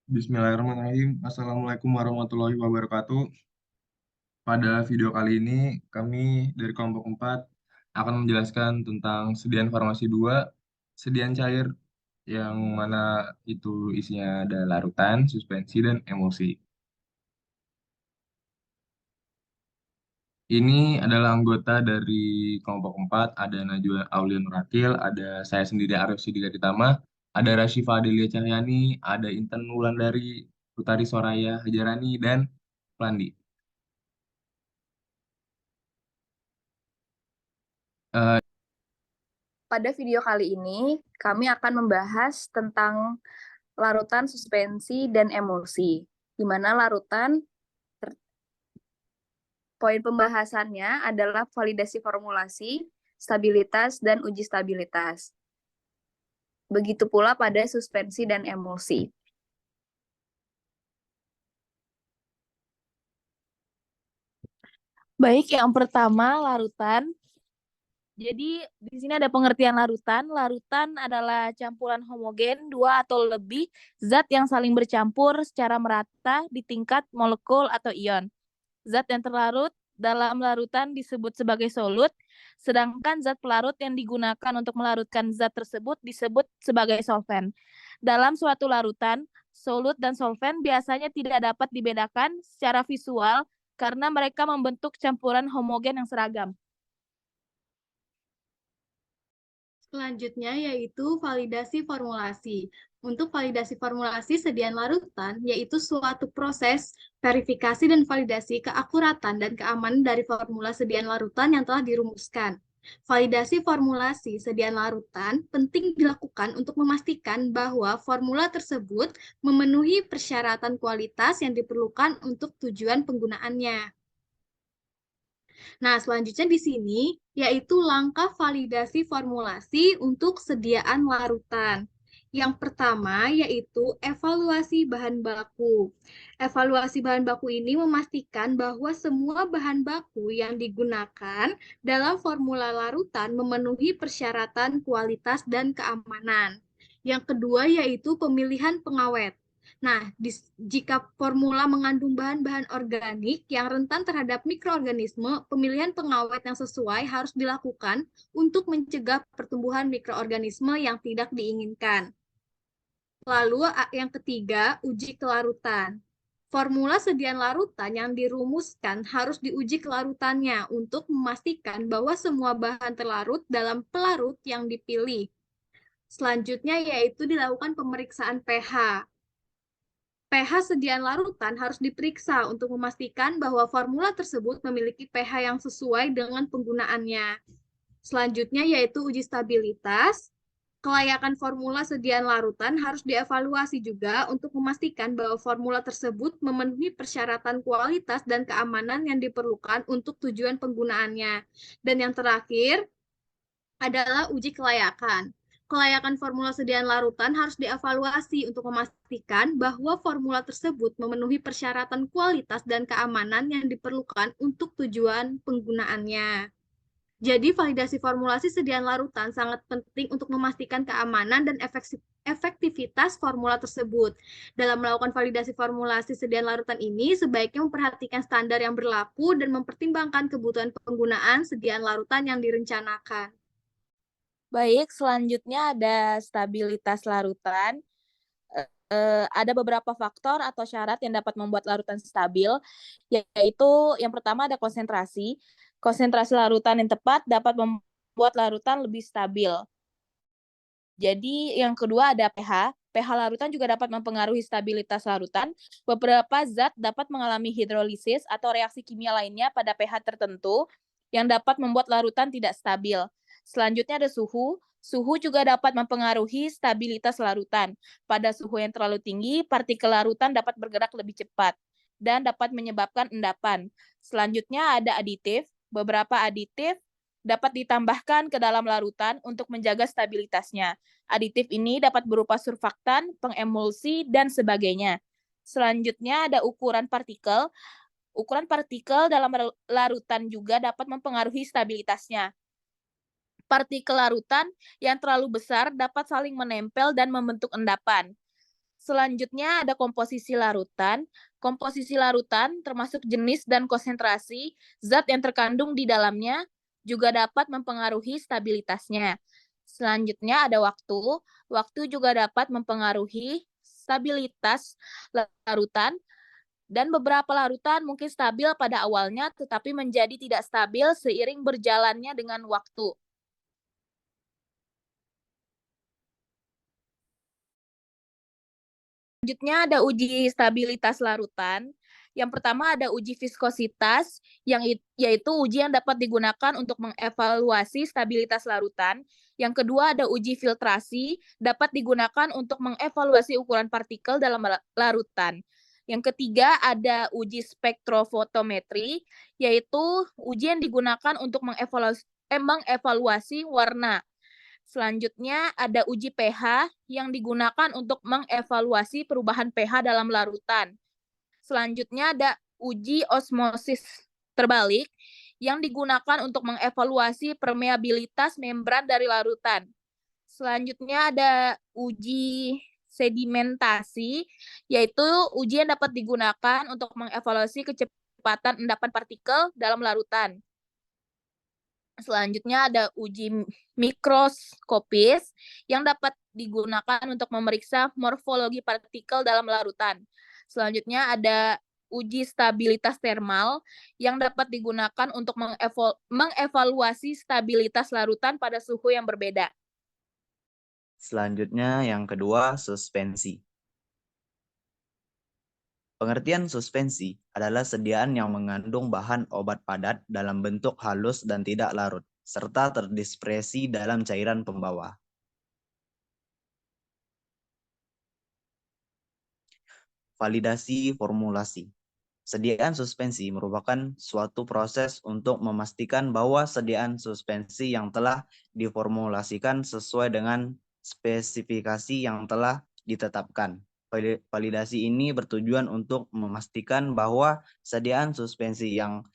Bismillahirrahmanirrahim. Assalamualaikum warahmatullahi wabarakatuh. Pada video kali ini, kami dari kelompok 4 akan menjelaskan tentang sediaan farmasi 2, sediaan cair, yang mana itu isinya ada larutan, suspensi, dan emulsi. Ini adalah anggota dari kelompok 4, ada Najwa Aulia Nurakil, ada saya sendiri Arif Sidika Ditama, ada Rashifa Adelia Cahyani, ada Intan Wulandari, Utari Soraya Hajarani, dan Plandi. Eh, Pada video kali ini, kami akan membahas tentang larutan, suspensi, dan emulsi. Di mana larutan, poin pembahasannya adalah validasi formulasi, stabilitas, dan uji stabilitas. Begitu pula pada suspensi dan emulsi. Baik, yang pertama larutan. Jadi di sini ada pengertian larutan. Larutan adalah campuran homogen dua atau lebih zat yang saling bercampur secara merata di tingkat molekul atau ion. Zat yang terlarut dalam larutan disebut sebagai solut, sedangkan zat pelarut yang digunakan untuk melarutkan zat tersebut disebut sebagai solvent. Dalam suatu larutan, solut dan solvent biasanya tidak dapat dibedakan secara visual karena mereka membentuk campuran homogen yang seragam. Selanjutnya yaitu validasi formulasi. Untuk validasi formulasi sediaan larutan, yaitu suatu proses verifikasi dan validasi keakuratan dan keamanan dari formula sediaan larutan yang telah dirumuskan. Validasi formulasi sediaan larutan penting dilakukan untuk memastikan bahwa formula tersebut memenuhi persyaratan kualitas yang diperlukan untuk tujuan penggunaannya. Nah, selanjutnya di sini yaitu langkah validasi formulasi untuk sediaan larutan. Yang pertama yaitu evaluasi bahan baku. Evaluasi bahan baku ini memastikan bahwa semua bahan baku yang digunakan dalam formula larutan memenuhi persyaratan kualitas dan keamanan. Yang kedua yaitu pemilihan pengawet. Nah, jika formula mengandung bahan-bahan organik yang rentan terhadap mikroorganisme, pemilihan pengawet yang sesuai harus dilakukan untuk mencegah pertumbuhan mikroorganisme yang tidak diinginkan. Lalu yang ketiga, uji kelarutan. Formula sediaan larutan yang dirumuskan harus diuji kelarutannya untuk memastikan bahwa semua bahan terlarut dalam pelarut yang dipilih. Selanjutnya yaitu dilakukan pemeriksaan pH. pH sediaan larutan harus diperiksa untuk memastikan bahwa formula tersebut memiliki pH yang sesuai dengan penggunaannya. Selanjutnya yaitu uji stabilitas. Kelayakan formula sediaan larutan harus dievaluasi juga untuk memastikan bahwa formula tersebut memenuhi persyaratan kualitas dan keamanan yang diperlukan untuk tujuan penggunaannya. Dan yang terakhir adalah uji kelayakan. Kelayakan formula sediaan larutan harus dievaluasi untuk memastikan bahwa formula tersebut memenuhi persyaratan kualitas dan keamanan yang diperlukan untuk tujuan penggunaannya. Jadi, validasi formulasi sediaan larutan sangat penting untuk memastikan keamanan dan efektivitas formula tersebut. Dalam melakukan validasi formulasi sediaan larutan ini, sebaiknya memperhatikan standar yang berlaku dan mempertimbangkan kebutuhan penggunaan sediaan larutan yang direncanakan. Baik, selanjutnya ada stabilitas larutan. Ada beberapa faktor atau syarat yang dapat membuat larutan stabil, yaitu yang pertama ada konsentrasi. Konsentrasi larutan yang tepat dapat membuat larutan lebih stabil. Jadi yang kedua ada pH. pH larutan juga dapat mempengaruhi stabilitas larutan. Beberapa zat dapat mengalami hidrolisis atau reaksi kimia lainnya pada pH tertentu yang dapat membuat larutan tidak stabil. Selanjutnya ada suhu. Suhu juga dapat mempengaruhi stabilitas larutan. Pada suhu yang terlalu tinggi, partikel larutan dapat bergerak lebih cepat dan dapat menyebabkan endapan. Selanjutnya ada aditif. Beberapa aditif dapat ditambahkan ke dalam larutan untuk menjaga stabilitasnya. Aditif ini dapat berupa surfaktan, pengemulsi, dan sebagainya. Selanjutnya ada ukuran partikel. Ukuran partikel dalam larutan juga dapat mempengaruhi stabilitasnya. Partikel larutan yang terlalu besar dapat saling menempel dan membentuk endapan. Selanjutnya ada komposisi larutan. Komposisi larutan termasuk jenis dan konsentrasi zat yang terkandung di dalamnya juga dapat mempengaruhi stabilitasnya. Selanjutnya ada waktu. Waktu juga dapat mempengaruhi stabilitas larutan dan beberapa larutan mungkin stabil pada awalnya tetapi menjadi tidak stabil seiring berjalannya dengan waktu. Selanjutnya ada uji stabilitas larutan. Yang pertama ada uji viskositas, yaitu uji yang dapat digunakan untuk mengevaluasi stabilitas larutan. Yang kedua ada uji filtrasi, dapat digunakan untuk mengevaluasi ukuran partikel dalam larutan. Yang ketiga ada uji spektrofotometri, yaitu uji yang digunakan untuk mengevaluasi warna. Selanjutnya ada uji pH yang digunakan untuk mengevaluasi perubahan pH dalam larutan. Selanjutnya ada uji osmosis terbalik yang digunakan untuk mengevaluasi permeabilitas membran dari larutan. Selanjutnya ada uji sedimentasi, yaitu uji yang dapat digunakan untuk mengevaluasi kecepatan endapan partikel dalam larutan. Selanjutnya ada uji mikroskopis yang dapat digunakan untuk memeriksa morfologi partikel dalam larutan. Selanjutnya ada uji stabilitas termal yang dapat digunakan untuk mengevaluasi stabilitas larutan pada suhu yang berbeda. Selanjutnya yang kedua, suspensi. Pengertian suspensi adalah sediaan yang mengandung bahan obat padat dalam bentuk halus dan tidak larut, serta terdispersi dalam cairan pembawa. Validasi formulasi. Sediaan suspensi merupakan suatu proses untuk memastikan bahwa sediaan suspensi yang telah diformulasikan sesuai dengan spesifikasi yang telah ditetapkan. Validasi ini bertujuan untuk memastikan bahwa sediaan suspensi yang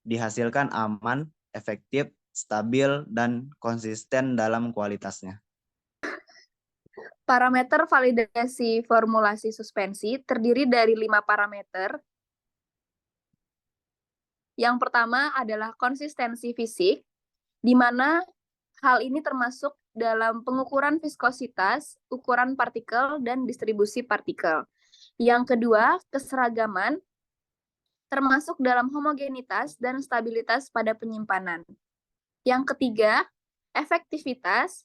dihasilkan aman, efektif, stabil, dan konsisten dalam kualitasnya. Parameter validasi formulasi suspensi terdiri dari 5 parameter. Yang pertama adalah konsistensi fisik, di mana hal ini termasuk dalam pengukuran viskositas, ukuran partikel, dan distribusi partikel. Yang kedua, keseragaman, termasuk dalam homogenitas dan stabilitas pada penyimpanan. Yang ketiga, efektivitas,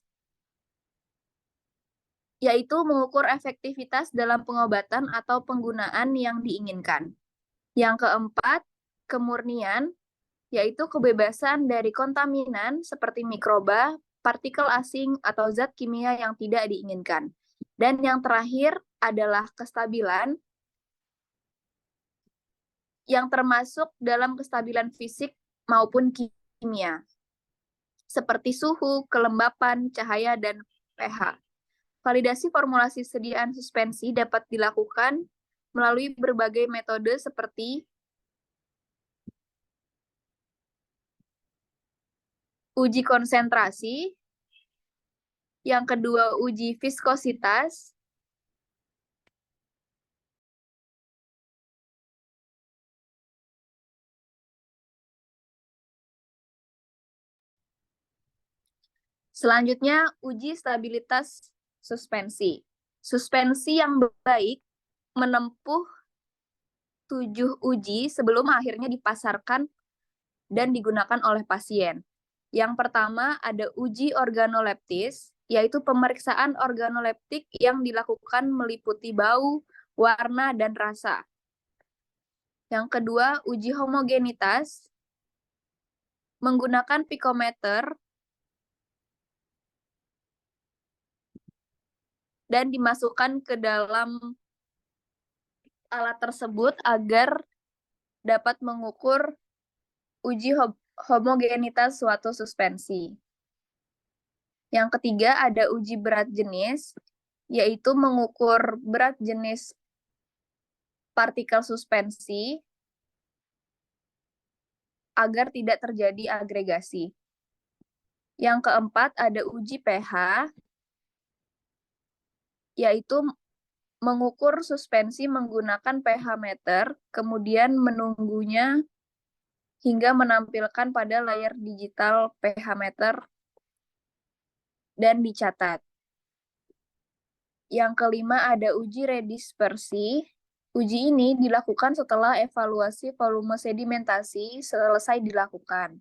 yaitu mengukur efektivitas dalam pengobatan atau penggunaan yang diinginkan. Yang keempat, kemurnian, yaitu kebebasan dari kontaminan seperti mikroba, partikel asing, atau zat kimia yang tidak diinginkan. Dan yang terakhir adalah kestabilan, yang termasuk dalam kestabilan fisik maupun kimia, seperti suhu, kelembapan, cahaya, dan pH. Validasi formulasi sediaan suspensi dapat dilakukan melalui berbagai metode seperti uji konsentrasi, yang kedua uji viskositas, selanjutnya uji stabilitas suspensi. Suspensi yang baik menempuh 7 uji sebelum akhirnya dipasarkan dan digunakan oleh pasien. Yang pertama ada uji organoleptis, yaitu pemeriksaan organoleptik yang dilakukan meliputi bau, warna, dan rasa. Yang kedua, uji homogenitas menggunakan pikometer dan dimasukkan ke dalam alat tersebut agar dapat mengukur uji homogenitas suatu suspensi. Yang ketiga ada uji berat jenis, yaitu mengukur berat jenis partikel suspensi agar tidak terjadi agregasi. Yang keempat ada uji pH, yaitu mengukur suspensi menggunakan pH meter, kemudian menunggunya hingga menampilkan pada layar digital pH meter dan dicatat. Yang kelima ada uji redispersi. Uji ini dilakukan setelah evaluasi volume sedimentasi selesai dilakukan.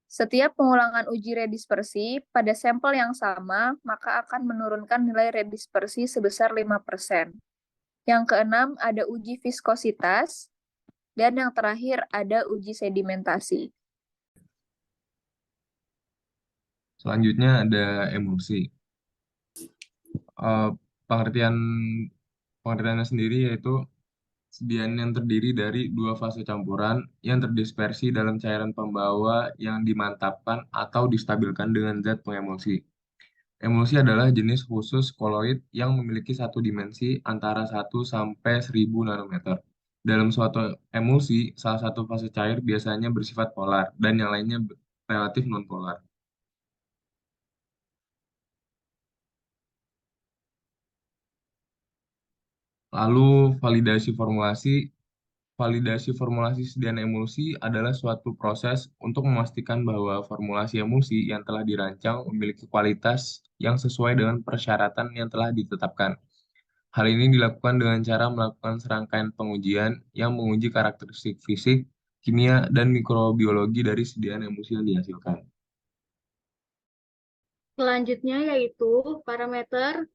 Setiap pengulangan uji redispersi pada sampel yang sama, maka akan menurunkan nilai redispersi sebesar 5%. Yang keenam ada uji viskositas, dan yang terakhir ada uji sedimentasi. Selanjutnya ada emulsi. Pengertiannya sendiri yaitu sediaan yang terdiri dari dua fase campuran yang terdispersi dalam cairan pembawa yang dimantapkan atau distabilkan dengan zat pengemulsi. Emulsi adalah jenis khusus koloid yang memiliki satu dimensi antara 1 sampai 1000 nanometer. Dalam suatu emulsi, salah satu fase cair biasanya bersifat polar dan yang lainnya relatif non-polar. Lalu validasi formulasi sediaan emulsi adalah suatu proses untuk memastikan bahwa formulasi emulsi yang telah dirancang memiliki kualitas yang sesuai dengan persyaratan yang telah ditetapkan. Hal ini dilakukan dengan cara melakukan serangkaian pengujian yang menguji karakteristik fisik, kimia, dan mikrobiologi dari sediaan emulsi yang dihasilkan. Selanjutnya yaitu parameter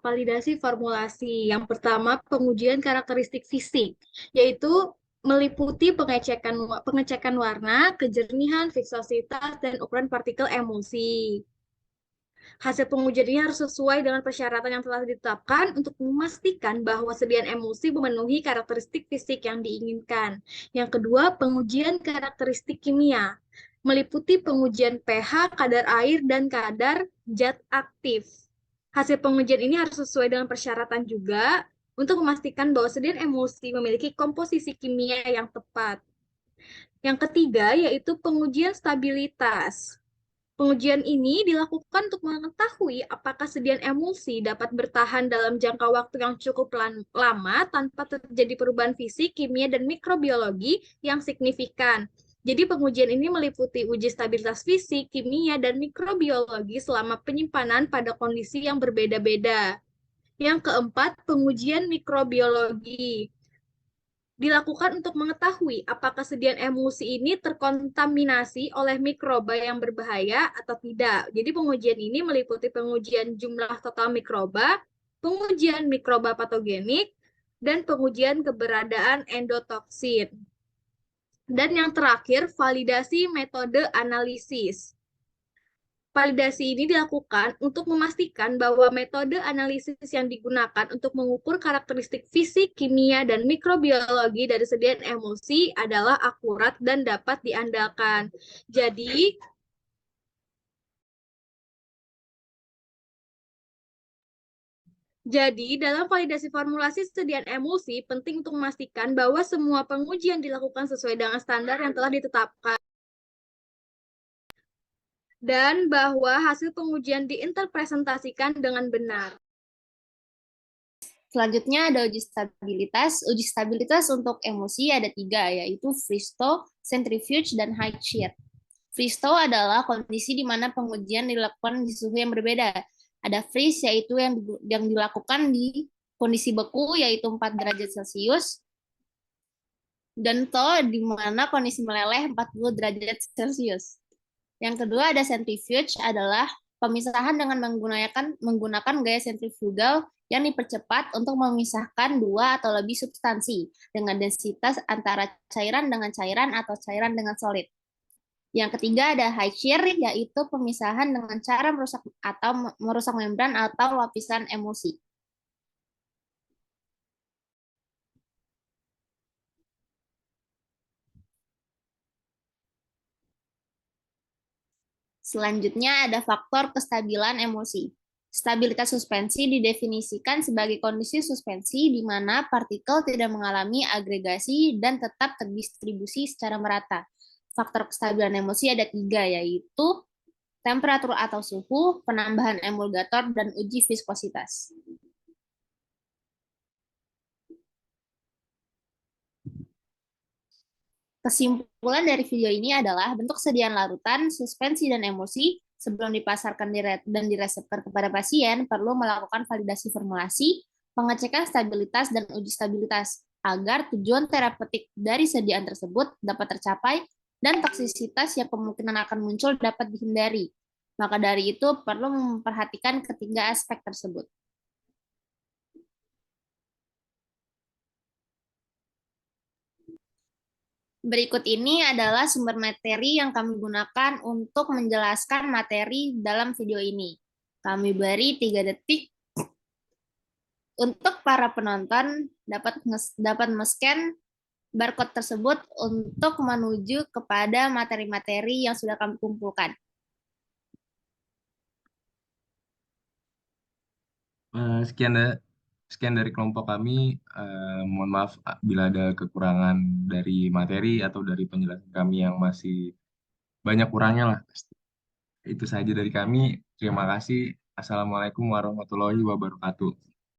validasi formulasi. Yang pertama, pengujian karakteristik fisik, yaitu meliputi pengecekan warna, kejernihan, viskositas, dan ukuran partikel emulsi. Hasil pengujian ini harus sesuai dengan persyaratan yang telah ditetapkan untuk memastikan bahwa sediaan emulsi memenuhi karakteristik fisik yang diinginkan. Yang kedua, pengujian karakteristik kimia, meliputi pengujian pH, kadar air, dan kadar zat aktif. Hasil pengujian ini harus sesuai dengan persyaratan juga untuk memastikan bahwa sediaan emulsi memiliki komposisi kimia yang tepat. Yang ketiga, yaitu pengujian stabilitas. Pengujian ini dilakukan untuk mengetahui apakah sediaan emulsi dapat bertahan dalam jangka waktu yang cukup lama tanpa terjadi perubahan fisik, kimia, dan mikrobiologi yang signifikan. Jadi pengujian ini meliputi uji stabilitas fisik, kimia, dan mikrobiologi selama penyimpanan pada kondisi yang berbeda-beda. Yang keempat, pengujian mikrobiologi dilakukan untuk mengetahui apakah sediaan emulsi ini terkontaminasi oleh mikroba yang berbahaya atau tidak. Jadi pengujian ini meliputi pengujian jumlah total mikroba, pengujian mikroba patogenik, dan pengujian keberadaan endotoksin. Dan yang terakhir, validasi metode analisis. Validasi ini dilakukan untuk memastikan bahwa metode analisis yang digunakan untuk mengukur karakteristik fisik, kimia, dan mikrobiologi dari sediaan emulsi adalah akurat dan dapat diandalkan. Jadi, dalam validasi formulasi sediaan emulsi, penting untuk memastikan bahwa semua pengujian dilakukan sesuai dengan standar yang telah ditetapkan dan bahwa hasil pengujian diinterpresentasikan dengan benar. Selanjutnya ada uji stabilitas. Uji stabilitas untuk emulsi ada 3, yaitu freeze-thaw, centrifuge, dan high shear. Freeze-thaw adalah kondisi di mana pengujian dilakukan di suhu yang berbeda. Ada freeze, yaitu yang dilakukan di kondisi beku, yaitu 4 derajat Celcius, dan thaw di mana kondisi meleleh 40 derajat Celcius. Yang kedua ada centrifuge, adalah pemisahan dengan menggunakan gaya sentrifugal yang dipercepat untuk memisahkan 2 atau lebih substansi dengan densitas antara cairan dengan cairan atau cairan dengan solid. Yang ketiga ada high shear, yaitu pemisahan dengan cara merusak membran atau lapisan emulsi. Selanjutnya ada faktor kestabilan emulsi. Stabilitas suspensi didefinisikan sebagai kondisi suspensi di mana partikel tidak mengalami agregasi dan tetap terdistribusi secara merata. Faktor kestabilan emulsi ada 3, yaitu temperatur atau suhu, penambahan emulgator, dan uji viskositas. Kesimpulan dari video ini adalah bentuk sediaan larutan, suspensi, dan emosi sebelum dipasarkan dan diresepkan kepada pasien perlu melakukan validasi formulasi, pengecekan stabilitas, dan uji stabilitas agar tujuan terapeutik dari sediaan tersebut dapat tercapai dan toksisitas yang kemungkinan akan muncul dapat dihindari. Maka dari itu perlu memperhatikan ketiga aspek tersebut. Berikut ini adalah sumber materi yang kami gunakan untuk menjelaskan materi dalam video ini. Kami beri 3 detik untuk para penonton dapat men-scan barcode tersebut untuk menuju kepada materi-materi yang sudah kami kumpulkan. Sekian dari kelompok kami. Mohon maaf bila ada kekurangan dari materi atau dari penjelasan kami yang masih banyak kurangnya lah. Itu saja dari kami. Terima kasih. Assalamualaikum warahmatullahi wabarakatuh.